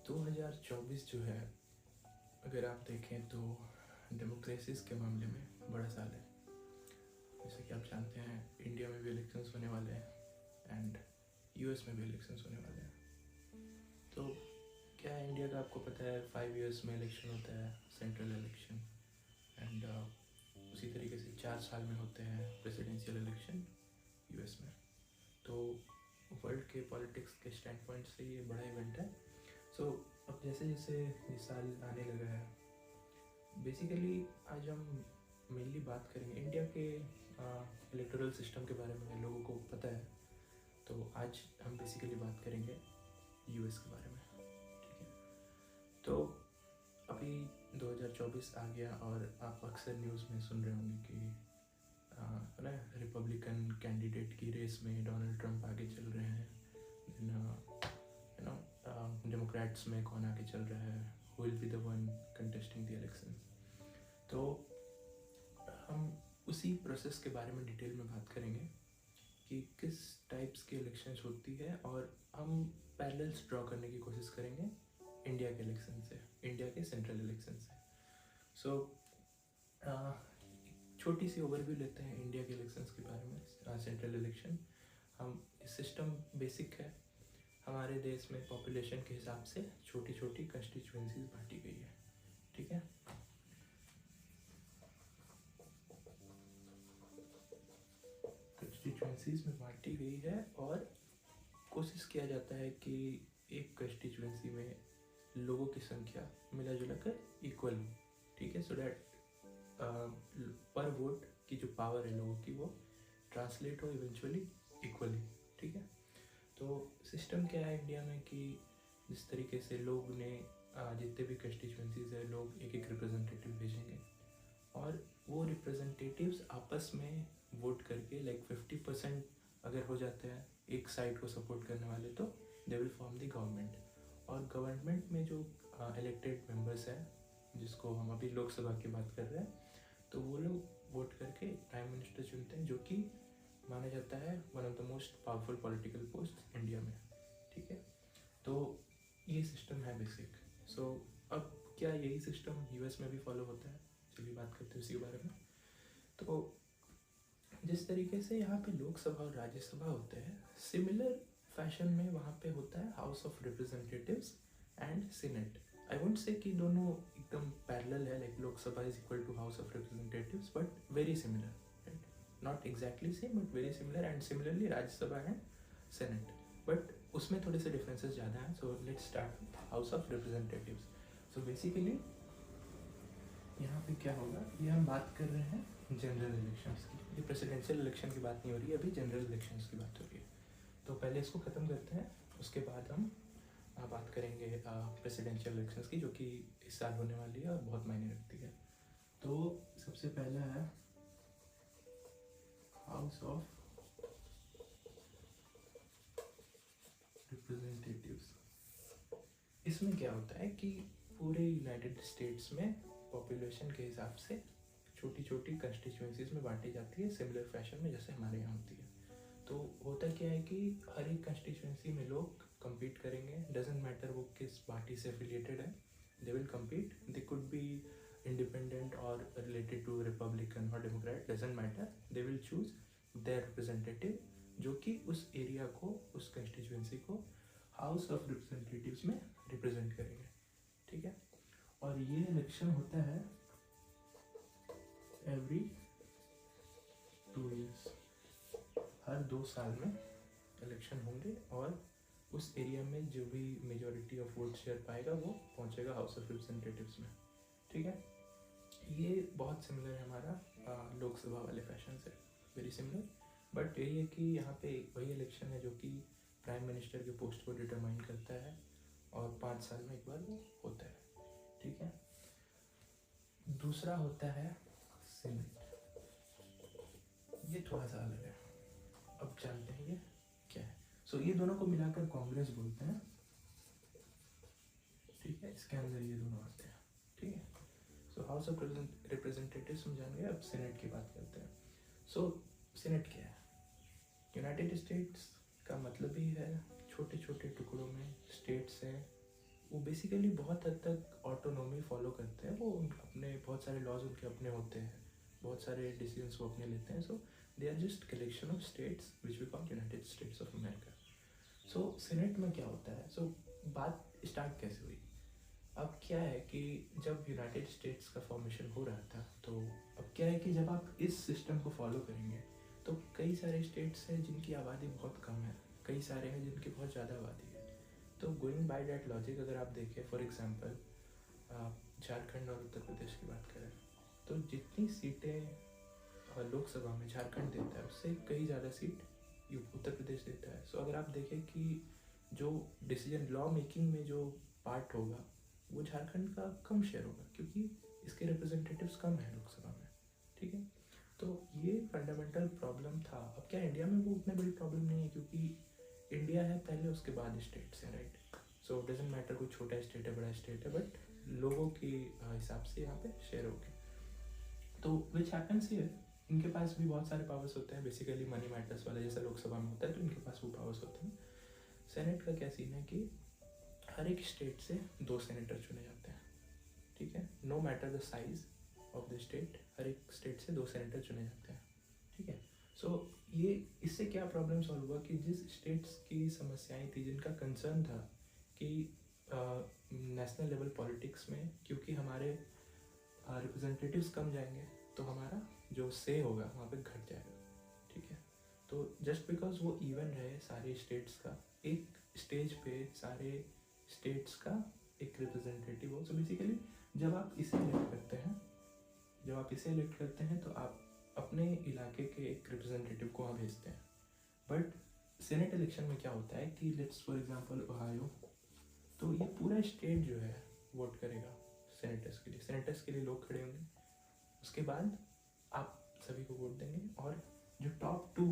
2024 जो है, अगर आप देखें तो डेमोक्रेसीज के मामले में बड़ा साल है। जैसे कि आप जानते हैं, इंडिया में भी इलेक्शंस होने वाले हैं एंड यूएस में भी इलेक्शंस होने वाले हैं। तो क्या है, इंडिया का आपको पता है 5 इयर्स में इलेक्शन होता है, सेंट्रल इलेक्शन, एंड उसी तरीके से 4 साल में होते हैं प्रेसिडेंशियल इलेक्शन यूएस में। तो वर्ल्ड के पॉलिटिक्स के स्टैंड पॉइंट से ये बड़ा इवेंट है। सो अब जैसे जैसे ये साल आने लगा है, बेसिकली आज हम मेनली बात करेंगे इंडिया के इलेक्टोरल सिस्टम के बारे में। लोगों को पता है, तो आज हम बेसिकली बात करेंगे यूएस के बारे में। ठीक है, तो अभी 2024 आ गया और आप अक्सर न्यूज़ में सुन रहे होंगे कि ना रिपब्लिकन कैंडिडेट की रेस में डोनाल्ड ट्रंप आगे चल रहे हैं, डेमोक्रेट्स में कौन आगे चल रहा है, who will be the one contesting the election. तो हम उसी प्रोसेस के बारे में डिटेल में बात करेंगे कि किस टाइप्स की इलेक्शंस होती है, और हम पैरेलल्स ड्रॉ करने की कोशिश करेंगे इंडिया के इलेक्शन से, इंडिया के सेंट्रल इलेक्शन से। सो छोटी सी ओवरव्यू लेते हैं इंडिया के इलेक्शंस के बारे में। सेंट्रल इलेक्शन, हम सिस्टम बेसिक है। हमारे देश में पॉपुलेशन के हिसाब से छोटी छोटी कंस्टिट्यूएंसीज बांटी गई है। ठीक है, कंस्टिट्यूएंसीज में बांटी गई है और कोशिश किया जाता है कि एक कंस्टिट्यूएंसी में लोगों की संख्या मिला जुला कर इक्वल हो। ठीक है, सो डैट पर वोट की जो पावर है लोगों की, वो ट्रांसलेट हो इवेंचुअली इक्वली। ठीक है, तो सिस्टम क्या है इंडिया में कि जिस तरीके से लोग ने जितने भी कंस्टिट्यूएंसीज है, लोग एक एक रिप्रेजेंटेटिव भेजेंगे और वो रिप्रेजेंटेटिव्स आपस में वोट करके 50% अगर हो जाते हैं एक साइड को सपोर्ट करने वाले, तो they will form the government. और गवर्नमेंट में जो इलेक्टेड मेंबर्स हैं, जिसको हम अभी लोकसभा की बात कर रहे हैं, तो वो लोग वोट करके प्राइम मिनिस्टर चुनते हैं, जो कि माना जाता है one of the most powerful political post India में। ठीक है, तो ये सिस्टम है बेसिक। सो अब क्या यही सिस्टम यूएस में भी फॉलो होता है? चलिए बात करते हैं उसी के बारे में। तो जिस तरीके से यहाँ पे लोकसभा और राज्यसभा होते हैं, सिमिलर फैशन में वहाँ पे होता है House of Representatives and Senate. I won't say कि दोनों एकदम पैरेलल है, like Lok Sabha is equal to House of Representatives, but very similar, right? Not exactly same but very similar. And similarly Rajya Sabha and Senate, but उसमें थोड़े से differences ज़्यादा हैं। So let's start with House of Representatives. So basically यहाँ पे क्या होगा, ये हम बात कर रहे हैं जनरल इलेक्शंस की। ये प्रेसिडेंशियल इलेक्शन की बात नहीं हो रही है, अभी जनरल इलेक्शंस की बात हो रही है। तो पहले इसको ख़त्म करते हैं, उसके बाद हम बात करेंगे प्रेसिडेंशियल इलेक्शंस की, जो कि इस साल होने वाली है और बहुत मायने रखती है। तो सबसे पहला है हाउस ऑफ रिप्रेजेंटेटिव्स। इसमें क्या होता है कि पूरे यूनाइटेड स्टेट्स में पॉपुलेशन के हिसाब से छोटी छोटी कंस्टिट्यूएंसीज में बांटी जाती है, सिमिलर फैशन में जैसे हमारे यहाँ होती है। तो होता क्या है कि हर एक कंस्टिट्यूएंसी में लोग compete करेंगे, डजेंट मैटर वो किस पार्टी से एफिलिएटेड है, they will compete, they could be independent और रिलेटेड टू रिपब्लिकन और Democrat, doesn't matter, they will choose their representative, जो कि उस एरिया को, उस कंस्टिट्यूएंसी को हाउस ऑफ रिप्रेजेंटेटिव्स में रिप्रेजेंट करेंगे। ठीक है, और ये इलेक्शन होता है एवरी 2 years, हर 2 साल में इलेक्शन होंगे, और उस एरिया में जो भी मेजॉरिटी ऑफ वोट शेयर पाएगा वो पहुंचेगा हाउस ऑफ रिप्रेजेंटेटिव्स में। ठीक है, ये बहुत सिमिलर है हमारा लोकसभा वाले फैशन से, वेरी सिमिलर। बट यही है कि यहाँ पे वही इलेक्शन है जो कि प्राइम मिनिस्टर के पोस्ट को डिटरमाइन करता है, और 5 साल में एक बार वो होता है। ठीक है, दूसरा होता है सीनेट। ये थोड़ा सा अलग है, अब जानते हैं ये क्या है। सो ये दोनों को मिलाकर कांग्रेस बोलते हैं। ठीक है, इसके अंदर ये दोनों आते हैं। ठीक है, सो हाउस ऑफ रिप्रेजेंटेटिव्स हम जान गए, अब सीनेट की बात करते हैं। सो सीनेट क्या है? यूनाइटेड स्टेट्स का मतलब ही है छोटे छोटे टुकड़ों में स्टेट्स हैं, वो बेसिकली बहुत हद तक ऑटोनॉमी फॉलो करते हैं, वो अपने बहुत सारे लॉज उनके अपने होते हैं, बहुत सारे डिसीजंस वो अपने लेते हैं. So they are just collection of states which we call United States of America. So Senate में क्या होता है? सो बात स्टार्ट कैसे हुई? अब क्या है कि जब यूनाइटेड स्टेट्स का फॉर्मेशन हो रहा था, तो अब क्या है कि जब आप इस सिस्टम को फॉलो करेंगे तो कई सारे स्टेट्स हैं जिनकी आबादी बहुत कम है, कई सारे हैं जिनकी बहुत ज़्यादा आबादी है. तो गोइंग बाय डैट लॉजिक अगर आप देखें, फॉर एग्जांपल झारखंड और उत्तर प्रदेश की बात करें, तो जितनी सीटें लोकसभा में झारखंड देता है उससे कई ज़्यादा सीट उत्तर प्रदेश देता है. सो अगर आप देखें कि जो डिसीजन लॉ मेकिंग में जो पार्ट होगा वो झारखंड का कम शेयर होगा, क्योंकि इसके रिप्रेजेंटेटिव्स कम हैं लोकसभा में. ठीक है, तो ये फंडामेंटल प्रॉब्लम था. अब क्या इंडिया में वो उतनी बड़ी प्रॉब्लम नहीं है, क्योंकि इंडिया है पहले, उसके बाद स्टेट्स हैं, राइट? सो डजेंट मैटर कोई छोटा स्टेट है बड़ा स्टेट है, बट लोगों के हिसाब से यहाँ पे शेयर हो गया. तो विच हैपन्स हियर, इनके पास भी बहुत सारे पावर्स होते हैं, बेसिकली मनी मैटर्स वाला जैसा लोकसभा में होता है, तो इनके पास वो पावर्स होते हैं. सेनेट का क्या सीन है कि हर एक स्टेट से 2 सेनेटर चुने जाते हैं. ठीक है, no matter the size of the state, हर एक स्टेट से 2 सेनेटर चुने जाते हैं. ठीक है, सो ये इससे क्या प्रॉब्लम सॉल्व हुआ कि जिस स्टेट्स की समस्याएं थी, जिनका कंसर्न था कि नेशनल लेवल पॉलिटिक्स में क्योंकि हमारे रिप्रेजेंटेटिव्स कम जाएंगे तो हमारा जो से होगा वहाँ पे घट जाएगा. ठीक है, तो जस्ट बिकॉज वो इवन रहे सारे स्टेट्स का, एक स्टेज पे सारे स्टेट्स का एक रिप्रेजेंटेटिव हो. सो बेसिकली जब आप इसे इलेक्ट करते हैं तो आप अपने इलाके के एक रिप्रेजेंटेटिव को वहाँ भेजते हैं. बट सेनेट इलेक्शन में क्या होता है कि लेट्स फॉर एग्जांपल ओहायो, तो ये पूरा स्टेट जो है वोट करेगा सेनेटर्स के लिए. सेनेटर्स के लिए लोग खड़े होंगे, उसके बाद आप सभी को वोट देंगे और जो टॉप 2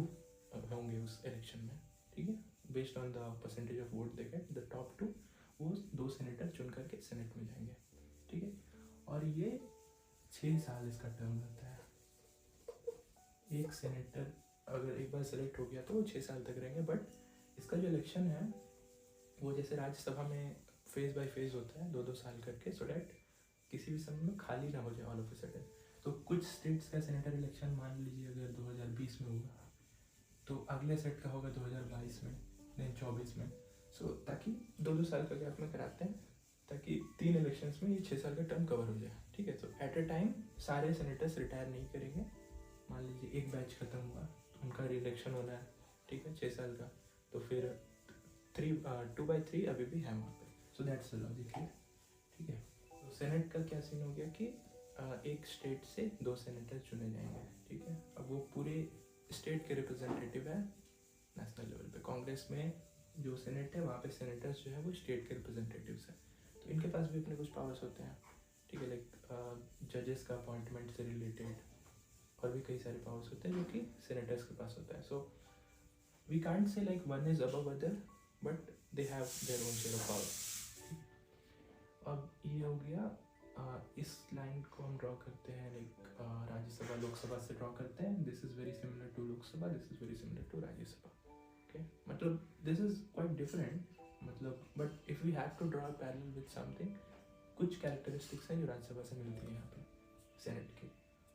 होंगे उस इलेक्शन में, ठीक है, based on the percentage of vote they get, the top 2 वो 2 सेनेटर चुन करके सेनेट में जाएंगे. ठीक है, और ये 6 साल इसका टर्म रहता है. एक सेनेटर अगर एक बार सेलेक्ट हो गया तो वो 6 साल तक रहेंगे. बट इसका जो इलेक्शन है वो जैसे राज्यसभा में फेज बाय फेज होता है, 2-2 साल करके, सो डैट किसी भी समय में खाली ना हो जाए ऑल ऑफ ए सडन. तो कुछ स्टेट्स का सेनेटर इलेक्शन मान लीजिए अगर 2020 में होगा तो अगले सेट का होगा 2022 में, देन 24 में. सो ताकि 2-2 साल का गैप में कराते हैं ताकि 3 इलेक्शंस में ये 6 साल का टर्म कवर हो जाए. ठीक है, तो एट अ टाइम सारे सेनेटर्स रिटायर नहीं करेंगे. मान लीजिए एक बैच खत्म हुआ तो उनका री-इलेक्शन होना है. ठीक है, 6 साल का, तो फिर 2/3 अभी भी है वहाँ पे. So that's the logic here. ठीक है, तो सेनेट का क्या सीन हो गया कि एक स्टेट से 2 सेनेटर चुने जाएंगे. ठीक है, अब वो पूरे स्टेट के रिप्रेजेंटेटिव है नेशनल लेवल पे. कांग्रेस में जो सेनेट है वहाँ पे सेनेटर्स जो है वो स्टेट के रिप्रेजेंटेटिव्स हैं, तो इनके पास भी अपने कुछ पावर्स होते हैं. ठीक है, लाइक जजेस का अपॉइंटमेंट से रिलेटेड और भी कई सारे पावर्स होते हैं जो कि सेनेटर्स के पास होता है. So we can't say like one is above other, but they have their own share of power. अब ये हो गया. इस लाइन को हम ड्रॉ करते हैं लाइक राज्यसभा लोकसभा से ड्रॉ करते हैं. This is very similar to Lok Sabha, this is very similar to Rajya Sabha. Okay, मतलब दिस इज क्वाइट डिफरेंट, मतलब but if we have to draw parallel with something, कुछ कैरेक्टरिस्टिक्स हैं जो राज्यसभा से मिलती हैं यहाँ पे सेनेट की.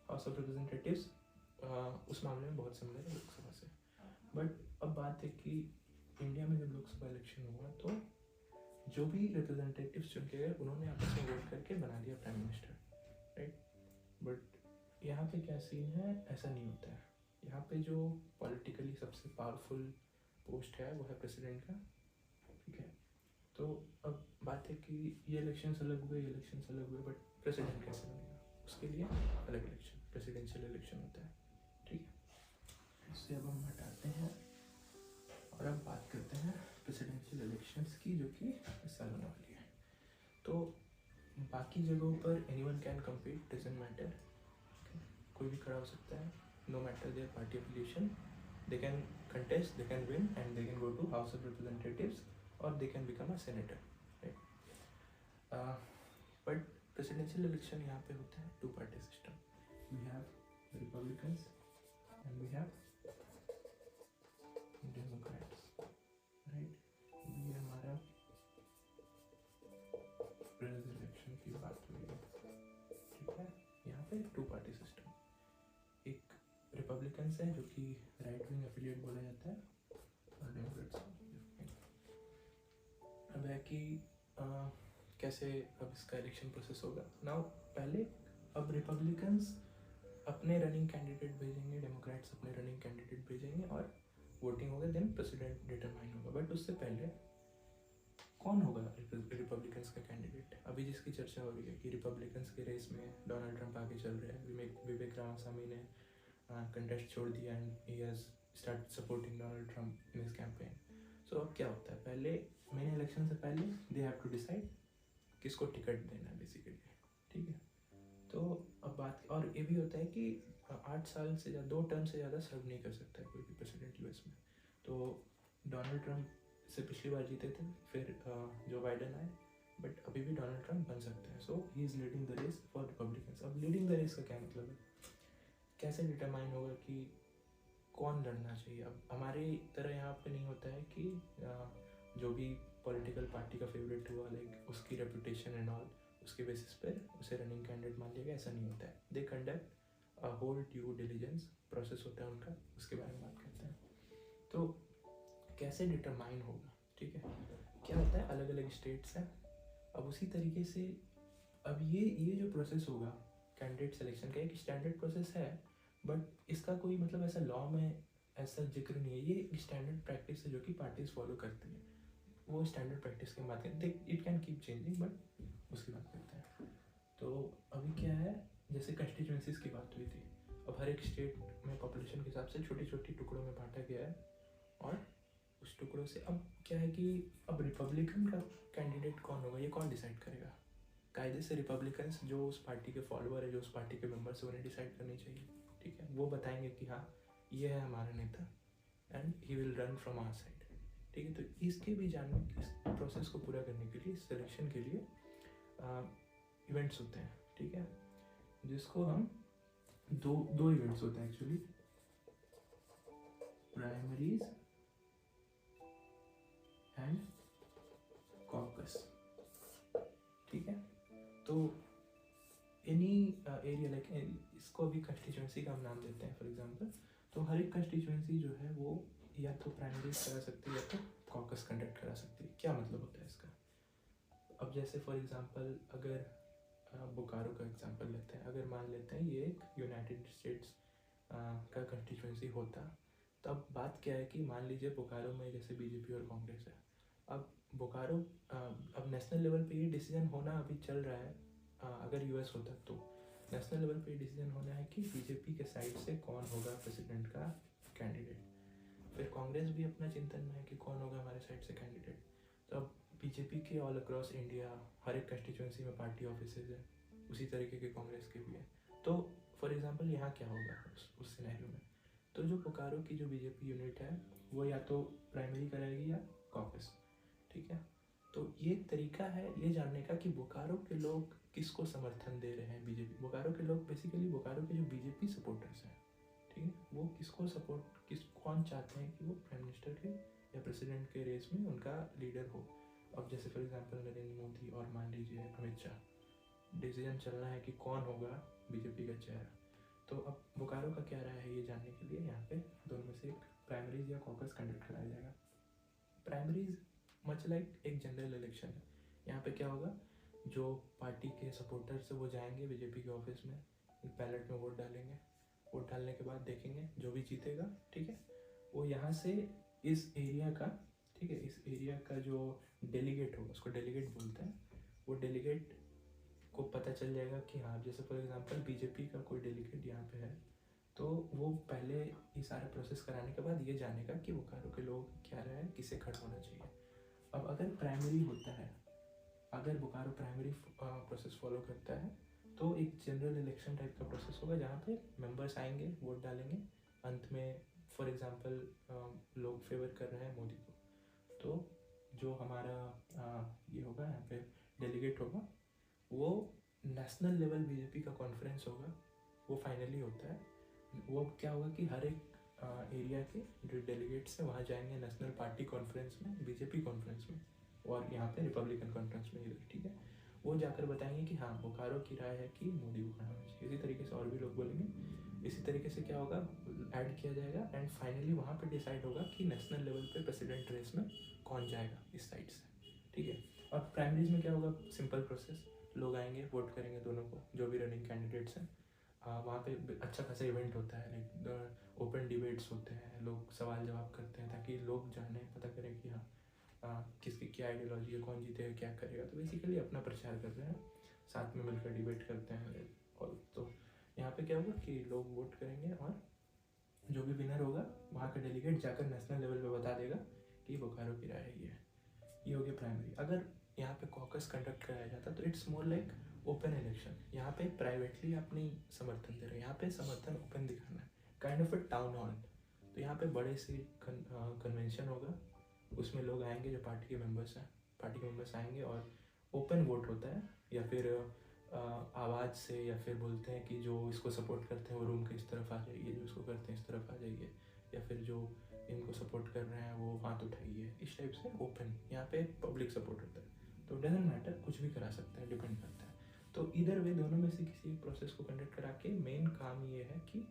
हाउस ऑफ रिप्रेजेंटेटिव्स उस मामले में बहुत सिमिलर है लोकसभा से. बट अब बात है कि इंडिया में जब लोकसभा इलेक्शन हुआ तो जो भी रिप्रेजेंटेटिव्स चुन के गए उन्होंने आपस में वोट करके बना दिया प्राइम मिनिस्टर, राइट? बट यहाँ पे क्या सीन है, ऐसा नहीं होता है. यहाँ पे जो पॉलिटिकली सबसे पावरफुल पोस्ट है वो है प्रेसिडेंट का. ठीक है, तो अब बात है कि ये इलेक्शंस अलग हुए, बट प्रेसिडेंट कैसे बनेगा उसके लिए अलग इलेक्शन, प्रेसिडेंशियल इलेक्शन होता है. ठीक है, इससे अब हम हटाते हैं और अब बात करते हैं प्रेसिडेंशियल इलेक्शंस की, जो कि इस साल होने वाली है. तो बाकी जगहों पर anyone can compete, doesn't matter, कोई भी खड़ा हो सकता है, no matter their party affiliation, they can contest, they can win and they can go to House of Representatives और they can become a senator, right? But presidential election यहाँ पे होता है 2 party system. We have Republicans and we have Democrats, right? ये हमारा पे 2 party system, एक Republicans है जो कि राइट विंग एफिलिएट बोला जाता है, और डेमोक्रेट्स। अब है कि कैसे अब इसका इलेक्शन प्रोसेस होगा नाउ। पहले अब रिपब्लिकन्स अपने रनिंग कैंडिडेट भेजेंगे, डेमोक्रेट्स अपने रनिंग कैंडिडेट भेजेंगे और वोटिंग होगा, देन प्रेसिडेंट डिटरमाइन होगा। बट उससे पहले कौन होगा रिपब्लिकन्स का कैंडिडेट? अभी जिसकी चर्चा हो रही है कि रिपब्लिकन्स के रेस में डोनाल्ड ट्रंप आगे चल रहे हैं, विवेक रामास्वामी ने कंटेस्ट छोड़ दिया and he has start supporting Donald Trump in his campaign. So अब क्या होता है, पहले मेन इलेक्शन से पहले दे हैव टू डिसाइड किसको टिकट देना है बेसिकली, ठीक है। तो अब बात और ये भी होता है कि 8 साल से ज़्यादा 2 टर्म से ज़्यादा सर्व नहीं कर सकता है कोई भी प्रेसिडेंट यूएस में। तो डोनाल्ड ट्रंप से पिछली बार जीते थे, फिर जो बाइडन आए, बट अभी भी डोनाल्ड ट्रंप बन सकते हैं। So he is leading the race for Republicans. अब लीडिंग द रेस का क्या मतलब है, कैसे डिटरमाइन होगा कि कौन लड़ना चाहिए? अब हमारी तरह यहाँ पे नहीं होता है कि जो भी पॉलिटिकल पार्टी का फेवरेट हुआ, लाइक उसकी रेपुटेशन एंड ऑल, उसके बेसिस पर उसे रनिंग कैंडिडेट मान लिया गया, ऐसा नहीं होता है। They conduct a whole due diligence process होता है उनका, उसके बारे में बात करते हैं। तो कैसे डिटरमाइन होगा, ठीक है, क्या होता है, अलग अलग स्टेट्स हैं। अब उसी तरीके से अब ये जो प्रोसेस होगा कैंडिडेट सिलेक्शन का, एक स्टैंडर्ड प्रोसेस है, बट इसका कोई मतलब ऐसा लॉ में ऐसा जिक्र नहीं है। ये एक स्टैंडर्ड प्रैक्टिस है जो कि पार्टीज फॉलो करती हैं। वो स्टैंडर्ड प्रैक्टिस की बात करते हैं, it can keep changing, but उसकी बात करते हैं। तो अभी क्या है, जैसे कंस्टिट्यूंसीज की बात हुई थी, अब हर एक स्टेट में पॉपुलेशन के हिसाब से छोटी छोटी टुकड़ों में बांटा गया है, और उस टुकड़ों से अब क्या है कि अब रिपब्लिकन का कैंडिडेट कौन होगा, ये कौन डिसाइड करेगा? कायदे से रिपब्लिकन्स जो उस पार्टी के फॉलोअर है, जो उस पार्टी के मेंबर्स है, उन्हें डिसाइड करनी चाहिए, ठीक है। वो बताएंगे कि हाँ ये है हमारा नेता and he will run from our side, ठीक है। तो इसके भी जानने, इस प्रोसेस को पूरा करने के लिए, सिलेक्शन के लिए इवेंट्स होते हैं, ठीक है, जिसको हम दो इवेंट्स होते हैं एक्चुअली, प्राइमरीज एंड कॉकस, ठीक है। तो एनी एरिया लाइक इसको अभी कंस्टिट्यूंसी का हम नाम देते हैं फॉर एग्जांपल। तो हर एक कंस्टिट्यूंसी जो है वो या तो प्राइमरीज करा सकती है या तो कॉकस कंडक्ट करा सकती है। क्या मतलब होता है इसका? अब जैसे फॉर एग्जांपल अगर बोकारो का एग्जांपल लेते हैं, अगर मान लेते हैं ये एक यूनाइटेड स्टेट्स का कंस्टिट्यूंसी होता, तब बात क्या है कि मान लीजिए बोकारो में जैसे बीजेपी और कांग्रेस है। अब बोकारो अब नेशनल लेवल पे ये डिसीजन होना अभी चल रहा है, अगर यूएस होता तो नेशनल लेवल पे डिसीजन होना है कि बीजेपी के साइड से कौन होगा प्रेसिडेंट का कैंडिडेट। फिर कांग्रेस भी अपना चिंतन में है कि कौन होगा हमारे साइड से कैंडिडेट। तो अब बीजेपी के ऑल अक्रॉस इंडिया हर एक कंस्टिट्यूंसी में पार्टी ऑफिसेज है, उसी तरीके के कांग्रेस के भी है। तो फॉर एग्जांपल यहाँ क्या होगा उस सिनेरियो में, तो जो बोकारो की जो बीजेपी यूनिट है वो या तो प्राइमरी कराएगी या कॉकस, ठीक है। तो ये तरीका है ये जानने का कि बोकारो के लोग किसको समर्थन दे रहे हैं। बीजेपी बोकारो के लोग बेसिकली बोकारो के जो बीजेपी सपोर्टर्स हैं, ठीक है, वो किसको सपोर्ट कौन चाहते हैं कि वो प्राइम मिनिस्टर के या प्रेसिडेंट के रेस में उनका लीडर हो। अब जैसे फॉर एग्जांपल नरेंद्र मोदी और मान लीजिए अमित शाह, डिसीजन चलना है कि कौन होगा बीजेपी का चेहरा। तो अब बोकारो का क्या राय है ये जानने के लिए यहाँ पे दोनों में से एक प्राइमरीज या कॉकस कंडक्ट कराया जाएगा। प्राइमरीज मच लाइक एक जनरल इलेक्शन है। यहाँ पे क्या होगा, जो पार्टी के सपोर्टर्स है वो जाएंगे बीजेपी के ऑफिस में, बैलेट में वोट डालेंगे, वोट डालने के बाद देखेंगे जो भी जीतेगा, ठीक है, वो यहाँ से इस एरिया का, ठीक है, इस एरिया का जो डेलीगेट होगा, उसको डेलीगेट बोलते हैं, वो डेलीगेट को पता चल जाएगा कि हाँ, जैसे फॉर एग्जांपल बीजेपी का कोई डेलीगेट यहाँ पे है, तो वो पहले ये सारा प्रोसेस कराने के बाद ये जानेगा कि बोकारो के लोग क्या रहे हैं, किसे खड़ा होना चाहिए। अब अगर प्राइमरी होता है, अगर बोकारो प्राइमरी प्रोसेस फॉलो करता है, तो एक जनरल इलेक्शन टाइप का प्रोसेस होगा जहाँ पे मेंबर्स आएंगे, वोट डालेंगे, अंत में फॉर एग्जांपल लोग फेवर कर रहे हैं मोदी को, तो जो हमारा ये होगा यहाँ पे डेलीगेट होगा, वो नेशनल लेवल बीजेपी का कॉन्फ्रेंस होगा, वो फाइनली होता है। वो क्या होगा कि हर एक एरिया के जो डेलीगेट्स हैं वहाँ जाएंगे नेशनल पार्टी कॉन्फ्रेंस में, बीजेपी कॉन्फ्रेंस में, और यहाँ पे रिपब्लिकन कॉन्फ्रेंस में इधर, ठीक है। वो जाकर बताएंगे कि हाँ बोकारो की राय है कि मोदी को खड़ा होना चाहिए। इसी तरीके से और भी लोग बोलेंगे। इसी तरीके से क्या होगा, ऐड किया जाएगा एंड फाइनली वहाँ पे डिसाइड होगा कि नेशनल लेवल पे प्रेसिडेंट रेस में कौन जाएगा इस साइड से, ठीक है। और प्राइमरीज में क्या होगा, सिंपल प्रोसेस, लोग आएंगे वोट करेंगे दोनों को, जो भी रनिंग कैंडिडेट्स हैं। वहाँ पे अच्छा खासा इवेंट होता है, लाइक ओपन डिबेट्स होते हैं, लोग सवाल जवाब करते हैं ताकि लोग जाने पता करें कि हाँ किसकी क्या आइडियोलॉजी है, कौन जीतेगा क्या करेगा। तो बेसिकली अपना प्रचार कर रहे हैं, साथ में मिलकर डिबेट करते हैं। और तो यहाँ पे क्या होगा कि लोग वोट करेंगे और जो भी विनर होगा वहाँ का डेलीगेट जाकर नेशनल लेवल पे बता देगा कि बोकारो की राय है ये हो गया प्राइमरी। अगर यहाँ पे कॉकस कंडक्ट कराया जाता तो it's more like open election. यहाँ पे प्राइवेटली आप नहीं समर्थन दे रहे, यहाँ पे समर्थन ओपन दिखाना है, kind of A town hall. तो यहाँ पे बड़े से कन्वेंशन होगा, उसमें लोग आएंगे जो पार्टी के मेंबर्स हैं, पार्टी के मेंबर्स आएंगे और ओपन वोट होता है, या फिर आवाज़ से, या फिर बोलते हैं कि जो इसको सपोर्ट करते हैं वो रूम के इस तरफ आ जाइए, जो इसको करते हैं इस तरफ आ जाइए, या फिर जो इनको सपोर्ट कर रहे हैं वो हाथ उठाइए, इस टाइप से ओपन। यहाँ पे पब्लिक सपोर्ट होता है, तो डजेंट मैटर, कुछ भी करा सकते हैं, डिपेंड करता है। तो इधर वे दोनों में से किसी एक प्रोसेस को कंडक्ट करा के मेन काम ये है कि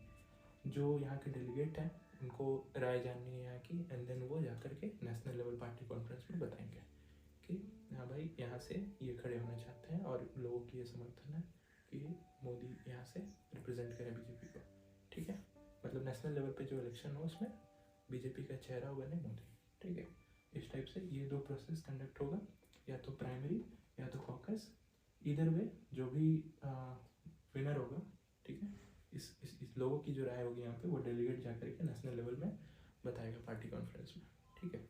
जो यहाँ के डेलीगेट हैं उनको राय जाननी है यहाँ की, एंड देन वो जाकर के नेशनल लेवल पार्टी कॉन्फ्रेंस में बताएंगे कि हाँ भाई यहाँ से ये खड़े होना चाहते हैं और लोगों की ये समर्थन है कि मोदी यहाँ से रिप्रेजेंट करें बीजेपी को, ठीक है। मतलब नेशनल लेवल पे जो इलेक्शन हो उसमें बीजेपी का चेहरा बने मोदी, ठीक है। इस टाइप से ये दो प्रोसेस कंडक्ट होगा, या तो प्राइमरी या तो कॉकस, इधर वे जो भी विनर होगा, ठीक है, इस लोगों की जो राय होगी यहाँ पे वो डेलीगेट जाकर के नेशनल लेवल में बताएगा पार्टी कॉन्फ्रेंस में, ठीक है।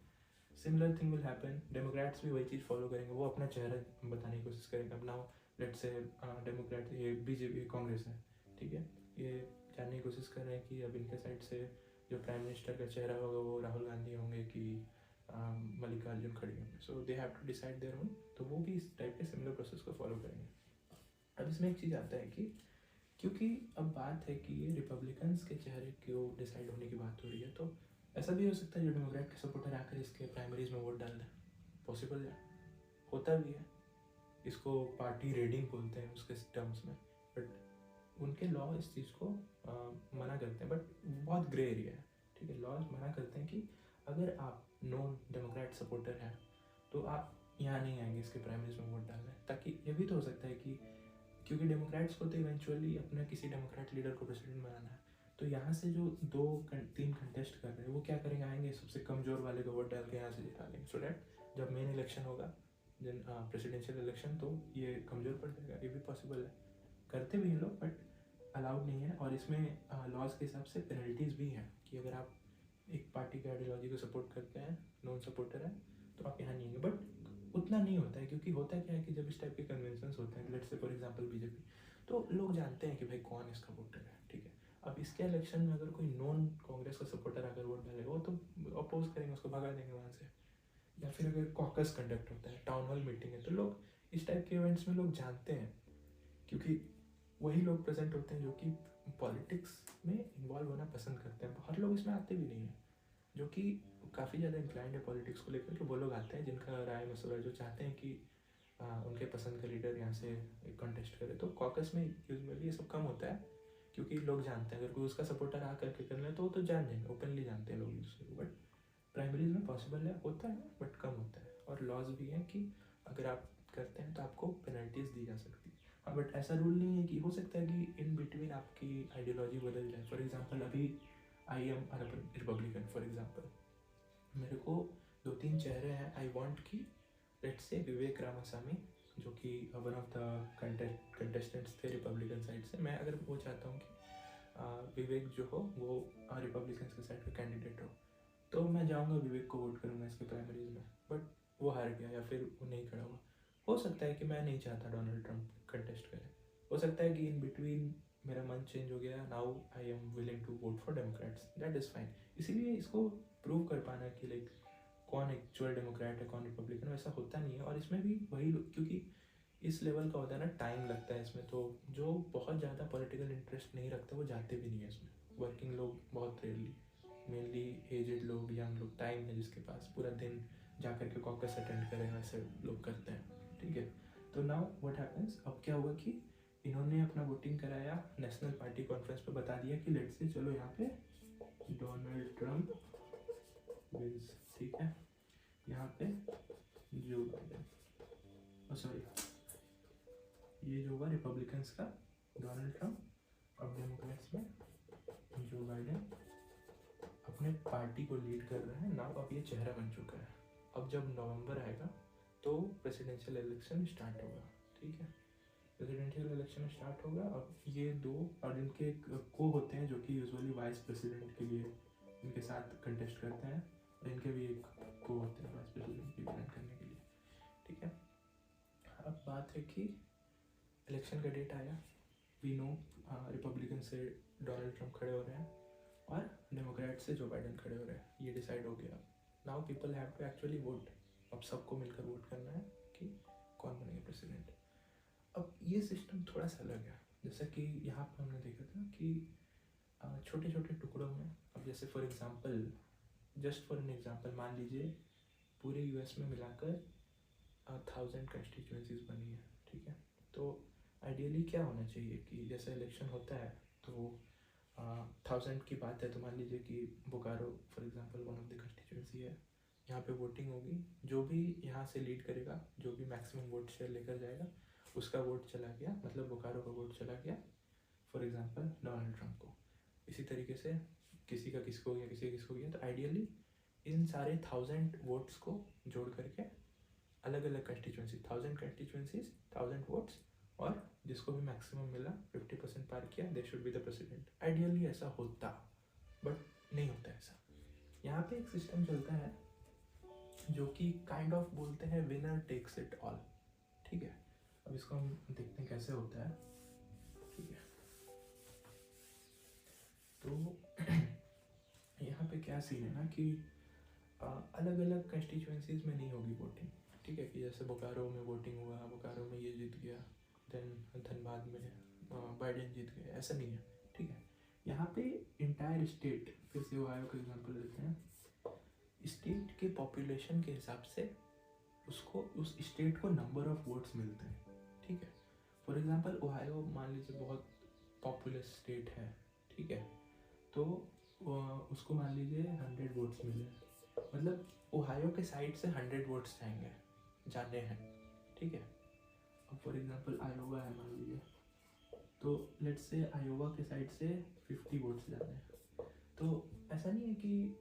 Similar thing will happen, Democrats भी वही चीज़ फॉलो करेंगे, वो अपना चेहरा बताने की कोशिश करेंगे। अब नाउ लेट्स से डेमोक्रेट, ये बीजेपी कांग्रेस है, ठीक है, ये जानने की कोशिश कर रहे हैं कि अब इनके साइड से जो प्राइम मिनिस्टर का चेहरा होगा वो राहुल गांधी होंगे कि मल्लिकार्जुन खड़गे होंगे। So they have to decide their own, तो वो भी इस टाइप के सिमिलर प्रोसेस को फॉलो करेंगे। अब इसमें एक चीज़ आता है कि क्योंकि अब बात है कि ये रिपब्लिकन्स के चेहरे क्यों डिसाइड होने की बात हो रही है, तो ऐसा भी हो सकता है जो डेमोक्रेट के सपोर्टर आकर इसके प्राइमरीज में वोट डाल दें, पॉसिबल है, होता भी है। इसको पार्टी रेडिंग बोलते हैं उसके टर्म्स में, बट उनके लॉ इस चीज़ को मना करते हैं, बट बहुत ग्रे एरिया है, ठीक है। लॉज मना करते हैं कि अगर आप नॉन डेमोक्रेट सपोर्टर हैं तो आप यहाँ नहीं आएंगे इसके प्राइमरीज में वोट डालने, ताकि ये भी तो हो सकता है कि क्योंकि डेमोक्रेट्स को तो इवेंचुअली अपना किसी डेमोक्रेट लीडर को प्रेसिडेंट बनाना है, तो यहाँ से जो 2-3 कंटेस्ट कर रहे हैं वो क्या करेंगे, आएंगे सबसे कमज़ोर वाले को वोट डाल के यहाँ से जिता लेंगे, सो डैट जब मेन इलेक्शन होगा प्रेसिडेंशियल इलेक्शन तो ये कमज़ोर पड़ जाएगा। ये भी पॉसिबल है, करते भी हैं लोग, बट अलाउड नहीं है। और इसमें लॉज के हिसाब से पेनल्टीज़ भी हैं कि अगर आप एक पार्टी की आइडियोलॉजी को सपोर्ट करते हैं, नॉन सपोर्टर है, तो आप यहाँ नहीं आएंगे। बट उतना नहीं होता है, क्योंकि होता क्या है कि जब इस टाइप के कन्वेंशंस होते हैं, let's say for example BJP, तो लोग जानते हैं कि भाई कौन इसका वोटर है, ठीक है। अब इसके इलेक्शन में अगर कोई नॉन कांग्रेस का सपोर्टर आकर वोट डालेगा वो तो अपोज करेंगे, उसको भगा देंगे वहाँ से। या फिर अगर कॉकस कंडक्ट होता है, टाउन हॉल मीटिंग है, तो लोग इस टाइप के इवेंट्स में लोग जानते हैं, क्योंकि वही लोग प्रेजेंट होते हैं जो कि पॉलिटिक्स में इन्वॉल्व होना पसंद करते हैं। हर लोग इसमें आते भी नहीं हैं, जो कि काफ़ी ज़्यादा इंक्लाइंड है पॉलिटिक्स को लेकर के, वो लोग आते हैं जिनका राय मसला, जो चाहते हैं कि उनके पसंद का लीडर यहाँ से कंटेस्ट करे। तो कॉकस में यूजुअली ये सब कम होता है, क्योंकि लोग जानते हैं अगर कोई उसका सपोर्टर आ करके कर ले तो वो तो जान जाएंगे, ओपनली जानते हैं लोग उसको। बट प्राइमरीज में पॉसिबल है, होता है, बट कम होता है। और लॉज भी हैं कि अगर आप करते हैं तो आपको पेनल्टीज दी जा सकती है। हाँ, बट ऐसा रूल नहीं है कि हो सकता है कि इन बिटवीन आपकी आइडियोलॉजी बदल जाए। फॉर एग्जांपल अभी I am Republican, for example मेरे को 2-3 चेहरे हैं, आई वांट कि लेट्स से विवेक रामास्वामी जो कि वन ऑफ द कंटेस्टेंट्स थे रिपब्लिकन साइड से, मैं अगर वो चाहता हूँ कि विवेक जो हो वो रिपब्लिकन के साइड का कैंडिडेट हो, तो मैं जाऊँगा विवेक को वोट करूँगा इसके प्राइमरीज में, बट वो हार गया या फिर वो नहीं खड़ा हुआ। हो सकता है कि मैं नहीं चाहता डोनाल्ड ट्रंप कंटेस्ट करे, हो सकता है कि इन बिटवीन मेरा मन चेंज हो गया, now I am willing to vote for Democrats, that is fine. इसीलिए इसको प्रूव कर पाना कि लाइक कौन एक्चुअल डेमोक्रेट है कौन रिपब्लिकन, वैसा होता नहीं है। और इसमें भी वही, क्योंकि इस लेवल का होता है ना, टाइम लगता है इसमें, तो जो बहुत ज़्यादा पॉलिटिकल इंटरेस्ट नहीं रखते वो जाते भी नहीं है इसमें। वर्किंग लोग बहुत रेयरली, मेनली एजेड लोग, यंग लोग, टाइम है जिसके पास पूरा दिन जा कर के कॉकस अटेंड करें, वैसे लोग करते हैं, ठीक है। तो नाउ व्हाट हैपेंस, अब क्या हुआ कि इन्होंने अपना वोटिंग कराया, नेशनल पार्टी कॉन्फ्रेंस पे बता दिया कि लेट्स से चलो यहाँ पे डोनाल्ड ट्रम्प विंस, ठीक है, यहाँ पे जो बाइडेन, सॉरी ये जो हुआ रिपब्लिकन्स का डोनाल्ड ट्रम्प, अब डेमोक्रेट्स में जो बाइडेन अपने पार्टी को लीड कर रहा है। नाउ अब ये चेहरा बन चुका है। अब जब नवंबर आएगा तो प्रेसिडेंशियल इलेक्शन स्टार्ट होगा, ठीक है, प्रेसिडेंशियल इलेक्शन स्टार्ट होगा। अब ये दो और इनके को होते हैं जो कि यूजुअली वाइस प्रेसिडेंट के लिए इनके साथ कंटेस्ट करते हैं, और इनके भी एक को होते हैं वाइस प्रेसिडेंट रिप्रेजेंट करने के लिए, ठीक है। अब बात है कि इलेक्शन का डेट आया, वी नो रिपब्लिकन से डोनाल्ड ट्रम्प खड़े हो रहे हैं और डेमोक्रेट से जो बाइडेन खड़े हो रहे हैं, ये डिसाइड हो गया। Now people have to actually vote, अब सबको मिलकर वोट करना है कि कौन बनेगा प्रेसिडेंट। अब ये सिस्टम थोड़ा सा अलग है, जैसा कि यहाँ पर हमने देखा था कि छोटे छोटे टुकड़ों में, अब जैसे for example, just for an example, मान लीजिए पूरे यूएस में मिलाकर 1000 कंस्टिट्यूएंसीज बनी है, ठीक है। तो आइडियली क्या होना चाहिए कि जैसे इलेक्शन होता है तो 1000 की बात है, तो मान लीजिए कि Bokaro for example one of the constituency है, यहाँ पे वोटिंग होगी, जो भी यहाँ से लीड करेगा, जो भी मैक्सिमम वोट शेयर लेकर जाएगा, उसका वोट चला गया, मतलब बोकारो का वोट चला गया फॉर एग्जांपल डोनाल्ड ट्रम्प को। इसी तरीके से किसी का किसको गया, किसी का किसको गया, तो आइडियली इन सारे 1000 वोट्स को जोड़ करके अलग अलग कंस्टिट्यूएंसी, 1000 कंस्टिट्यूएंसीज 1000 वोट्स, और जिसको भी मैक्सिमम मिला 50% पार किया, they should be the president. Ideally ऐसा होता, बट नहीं होता ऐसा। यहाँ पे एक सिस्टम चलता है जो कि काइंड ऑफ बोलते हैं विनर टेक्स इट ऑल, ठीक है। अब इसको हम देखते हैं कैसे होता है, ठीक है। तो यहाँ पे क्या सीन है ना कि अलग अलग कंस्टिट्यूएंसीज में नहीं होगी वोटिंग, ठीक है, कि जैसे बोकारो में वोटिंग हुआ, बोकारो में ये जीत गया, देन धनबाद में बाइडेन जीत गया, ऐसा नहीं है, ठीक है। यहाँ पे इंटायर स्टेट, फिर से ओहायो का एग्जांपल लेते हैं, स्टेट के पॉपुलेशन के हिसाब से उसको, उस स्टेट को नंबर ऑफ वोट्स मिलते हैं, ठीक है। फॉर एग्जांपल ओहायो मान लीजिए बहुत पॉपुलस स्टेट है, ठीक है, तो उसको मान लीजिए 100 वोट्स मिले, मतलब ओहायो के साइड से 100 वोट्स जाएंगे, जाने हैं, ठीक है। अब फॉर एग्जांपल आयोवा है मान लीजिए, तो लेट्स से आयोवा के साइड से 50 वोट्स जाने हैं। तो ऐसा नहीं है कि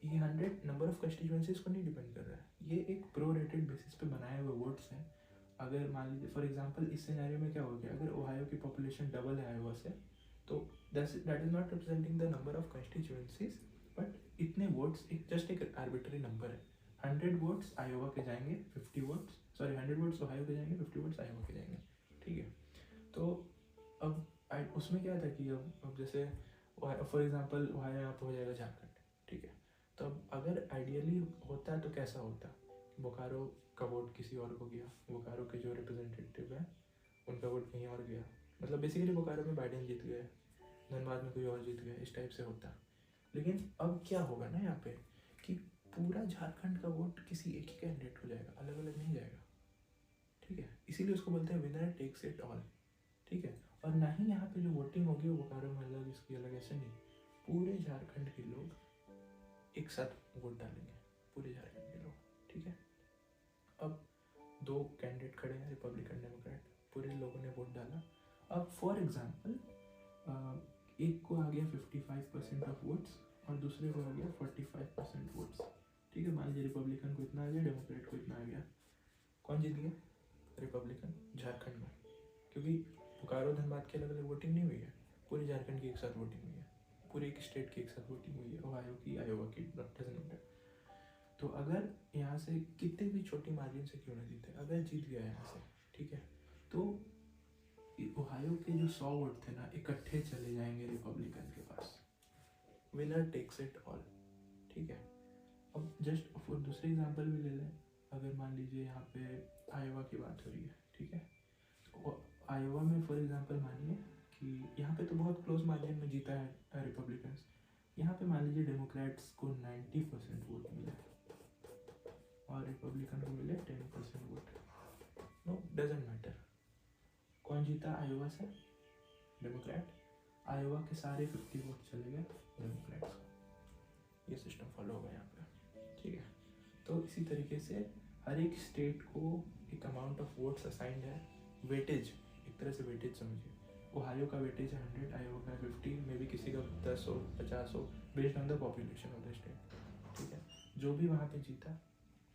ये 100 नंबर ऑफ कंस्टिट्यूएंसीज को नहीं डिपेंड कर रहा है, ये एक प्रोरेटेड बेसिस पे बनाए हुए वोट्स हैं। अगर मान लीजिए फॉर एग्जांपल इस सिनेरियो में क्या हो गया, अगर ओहायो की पॉपुलेशन डबल है आयोवा से, तो that is not representing the number of constituencies, but इतने वोट्स एक जस्ट एक आर्बिट्ररी नंबर है। 100 वोट्स आयोवा के जाएंगे, 50 वोट्स, सॉरी 100 वोट्स ओहायो के जाएंगे, 50 वोट्स आयोवा के जाएंगे, ठीक है। तो अब उसमें क्या था कि अब जैसे फॉर एग्जांपल ओहायो यहाँ पे हो जाएगा झारखंड, ठीक है। तो अब अगर आइडियली होता तो कैसा होता, बोकारो का वोट किसी और को गया, बोकारो के जो रिप्रेजेंटेटिव है उनका वोट कहीं और गया, मतलब बेसिकली बोकारो में बाइडेन जीत गए, धनबाद में कोई और जीत गया, इस टाइप से होता। लेकिन अब क्या होगा ना यहाँ पे कि पूरा झारखंड का वोट किसी एक ही कैंडिडेट को जाएगा, अलग अलग नहीं जाएगा, ठीक है। इसीलिए उसको बोलते हैं विनर टेक्स इट ऑल, ठीक है। और ना ही यहाँ पे जो वोटिंग होगी वो बोकारो में अलग, इसकी अलग, ऐसे नहीं, पूरे झारखंड के लोग एक साथ वोट डालेंगे, पूरे झारखंड के लोग, ठीक है। अब दो कैंडिडेट खड़े हैं, रिपब्लिकन डेमोक्रेट, पूरे लोगों ने वोट डाला। अब फॉर एग्जांपल एक को आ गया 55% ऑफ वोट्स और दूसरे को आ गया 45% वोट्स, ठीक है। मान लीजिए रिपब्लिकन को इतना आ गया, डेमोक्रेट को इतना आ गया, कौन जीत गया, रिपब्लिकन झारखंड में, क्योंकि बोकारो धनबाद की अलग अलग वोटिंग नहीं हुई है, पूरे झारखंड की एक साथ वोटिंग हुई है, पूरे एक स्टेट की एक साथ वोटिंग हुई है, ओहायो की, आयोवा की, डजंट मैटर। तो अगर यहाँ से कितने भी छोटी मार्जिन से क्यों ना जीते, अगर जीत गया यहाँ से, ठीक है, तो ओहायो के जो 100 वोट थे ना, इकट्ठे चले जाएंगे रिपब्लिकन के पास, विनर टेक्स इट ऑल, ठीक है। अब जस्ट फॉर दूसरे एग्जांपल भी ले लें, अगर मान लीजिए यहाँ पे आयोवा की बात हो रही है, ठीक है, तो आयोवा में फॉर एग्जांपल मानिए कि यहाँ पे तो बहुत क्लोज मार्जिन में जीता है रिपब्लिकन्स, यहाँ पे मान लीजिए डेमोक्रेट्स को 90% वोट मिले और रिपब्लिकन को मिले 10% वोट, नो डजेंट मैटर। कौन जीता आयोवा से? डेमोक्रेट। आयोवा के सारे 50 वोट चले गए डेमोक्रेट्स को। ये सिस्टम फॉलो होगा यहाँ पे, ठीक है। तो इसी तरीके से हर एक स्टेट को एक अमाउंट ऑफ वोट्स असाइंड है, वेटेज, एक तरह से वेटेज समझिए। ओहायो का वेटेज है 100, आयोवा का 50, मे बी किसी का 10 हो, 50 हो, based on the population of the state, ठीक है। जो भी वहाँ पे जीता,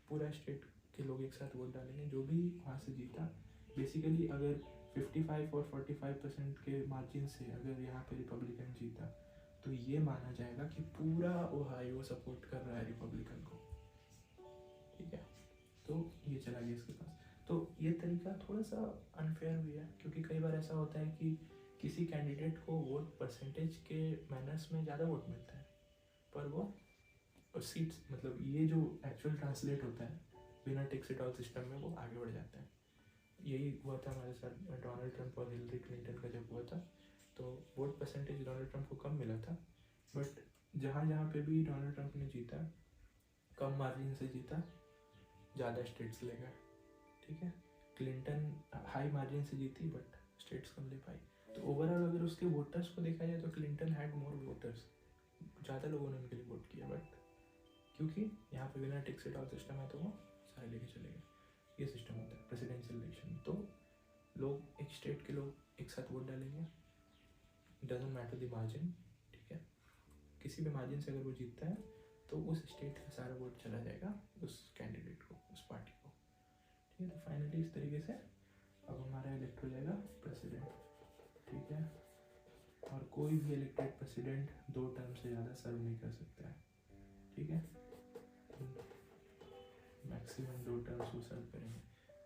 पूरा स्टेट के लोग एक साथ वोट डालेंगे, जो भी वहाँ से जीता, बेसिकली अगर 55 और 45% के मार्जिन से अगर यहाँ पे रिपब्लिकन जीता, तो ये माना जाएगा कि पूरा ओहायो सपोर्ट कर रहा है रिपब्लिकन को, ठीक है। तो ये चला गया इसके पास। तो ये तरीका थोड़ा सा अनफेयर भी है, क्योंकि कई बार ऐसा होता है कि किसी कैंडिडेट को वोट परसेंटेज के मैनर्स में ज़्यादा वोट मिलता है, पर वो सीट्स, मतलब ये जो एक्चुअल ट्रांसलेट होता है बिना टेक्स इट ऑल सिस्टम में, वो आगे बढ़ जाता है। यही हुआ था हमारे साथ डोनाल्ड ट्रंप और हिलरी क्लिंटन का जब हुआ था, तो वोट परसेंटेज डोनाल्ड ट्रंप को कम मिला था, बट जहाँ जहाँ पे भी डोनाल्ड ट्रंप ने जीता, कम मार्जिन से जीता, ज़्यादा स्टेट्स ले गए, ठीक है। क्लिंटन हाई मार्जिन से जीती बट स्टेट्स कम ले पाई। तो ओवरऑल अगर उसके वोटर्स को देखा जाए तो क्लिंटन हैड मोर वोटर्स, ज़्यादा लोगों ने उनके लिए वोट किया, बट क्योंकि यहाँ पे बिना टेक्स इट ऑल सिस्टम है तो वो सारे लेके चले गए। ये सिस्टम होता है प्रेसिडेंशियल इलेक्शन। तो लोग, एक स्टेट के लोग एक साथ वोट डालेंगे, डजेंट मैटर द मार्जिन, ठीक है। किसी भी मार्जिन से अगर वो जीतता है तो उस स्टेट का सारा वोट चला जाएगा उस कैंडिडेट को, उस पार्टी को, ठीक है। तो फाइनली इस तरीके से अब हमारा इलेक्ट हो जाएगा प्रेसिडेंट, ठीक है। और कोई भी इलेक्टेड प्रेसिडेंट 2 टर्म से ज़्यादा सर्व नहीं कर सकता है, ठीक है। मैक्सिमम 2 टर्म्स वो सर्व करेंगे।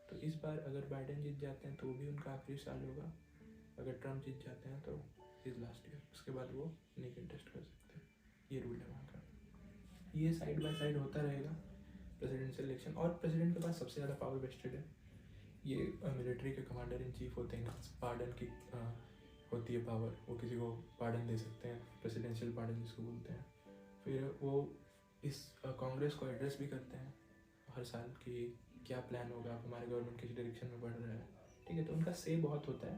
तो इस बार अगर बाइडेन जीत जाते हैं तो वो भी उनका आखिरी साल होगा, अगर ट्रम्प जीत जाते हैं तो इज लास्ट ईयर, उसके बाद वो नहीं कंटेस्ट कर सकते। ये रूल है वहाँ का। ये साइड बाय साइड होता रहेगा प्रेसिडेंशियल इलेक्शन, और प्रेसिडेंट के पास सबसे ज़्यादा पावर वेस्टेड है। ये मिलिट्री के कमांडर इन चीफ होते हैं, पार्डन की होती है पावर, वो किसी को पार्डन दे सकते हैं, प्रेसिडेंशियल पार्डन जिसको बोलते हैं। फिर वो इस कांग्रेस को एड्रेस भी करते हैं हर साल कि क्या प्लान होगा, हमारे गवर्नमेंट किस डायरेक्शन में बढ़ रहा है, ठीक है। तो उनका से बहुत होता है,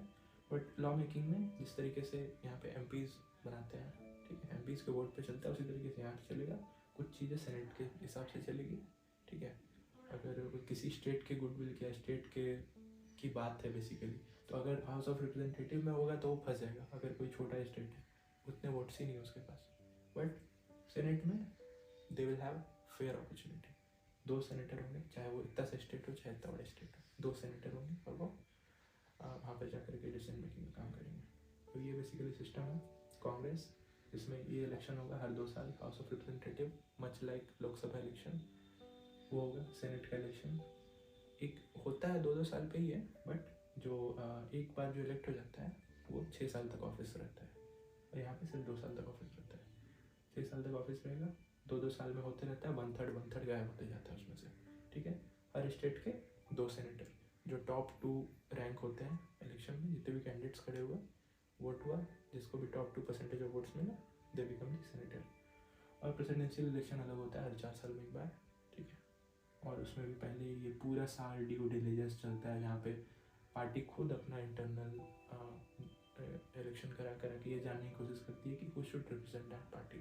बट लॉ मेकिंग में जिस तरीके से यहाँ पे एमपीज़ बनाते हैं, ठीक है, एमपीज़ के वोट पे चलता है, उसी तरीके से यहाँ पे चलेगा। कुछ चीज़ें सेनेट के हिसाब से चलेगी, ठीक है। अगर किसी स्टेट के गुडविल या स्टेट के की बात है बेसिकली, तो अगर हाउस ऑफ रिप्रेजेंटेटिव में होगा तो वो फंस जाएगा, अगर कोई छोटा स्टेट है, उतने वोट्स ही नहीं उसके पास। बट सेनेट में they will have fair opportunity, 2 senator होंगे, चाहे वो इतना सा स्टेट हो चाहे इतना बड़ा स्टेट हो, 2 सेनेटर होंगे और वो वहाँ पर जाकर के डिसीजन मेकिंग का काम करेंगे। तो ये बेसिकली सिस्टम है कांग्रेस, इसमें ये इलेक्शन होगा हर 2 साल, house of representative, much like Lok Sabha election वो होगा। सेनेट का इलेक्शन एक होता है 2-2 साल पे ही है, बट जो एक बार जो इलेक्ट हो जाता है वो 6 साल तक ऑफिस रहता है, और यहाँ पे सिर्फ 2 साल तक ऑफिस रहता है। 6 साल तक ऑफिस रहेगा, 2-2 साल में होते रहता है, 1/3 गायब होते जाता है उसमें से, ठीक है। हर स्टेट के 2 सेनेटर, जो टॉप 2 रैंक होते हैं इलेक्शन में, जितने भी कैंडिडेट्स खड़े हुए, वोट हुआ, जिसको भी टॉप 2% ऑफ वोट्स मिला, दे बिकम द सेनेटर। और प्रेसिडेंशियल इलेक्शन अलग होता है, हर 4 साल में एक बार, ठीक है। और उसमें भी पहले ये पूरा साल ड्यू डिलिजेंस चलता है, जहाँ पे पार्टी खुद अपना इंटरनल इलेक्शन करा के ये जानने की कोशिश करती है कि who should represent that party,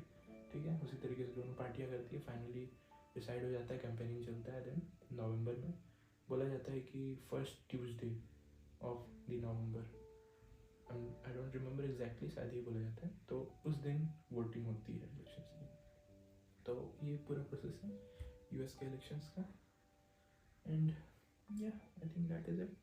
ठीक है। उसी तरीके से दोनों पार्टियां करती है, फाइनली डिसाइड हो जाता है, कैंपेनिंग चलता है, देन नवंबर में बोला जाता है कि first Tuesday of the November, I don't remember exactly, शायद ये बोला जाता है, तो उस दिन वोटिंग होती है इलेक्शन की। तो ये पूरा प्रोसेस है यूएस के इलेक्शंस का, एंड या I think that is it.